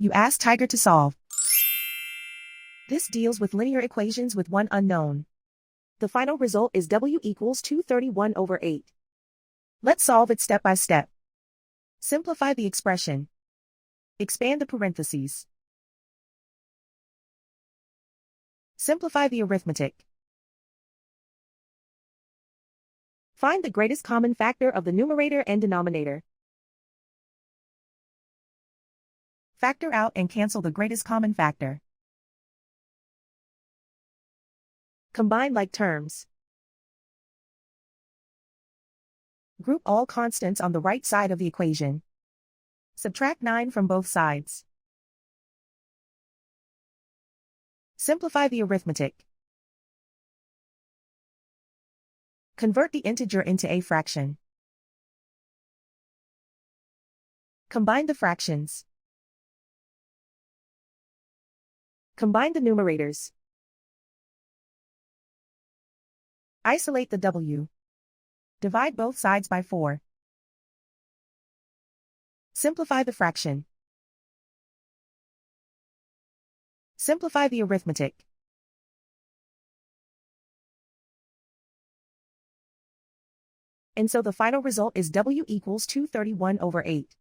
You ask Tiger to solve. This deals with linear equations with one unknown. The final result is w equals 231/8. Let's solve it step by step. Simplify the expression. Expand the parentheses. Simplify the arithmetic. Find the greatest common factor of the numerator and denominator. Factor out and cancel the greatest common factor. Combine like terms. Group all constants on the right side of the equation. Subtract 9 from both sides. Simplify the arithmetic. Convert the integer into a fraction. Combine the fractions. Combine the numerators. Isolate the w. Divide both sides by 4. Simplify the fraction. Simplify the arithmetic. And so the final result is w equals 231/8.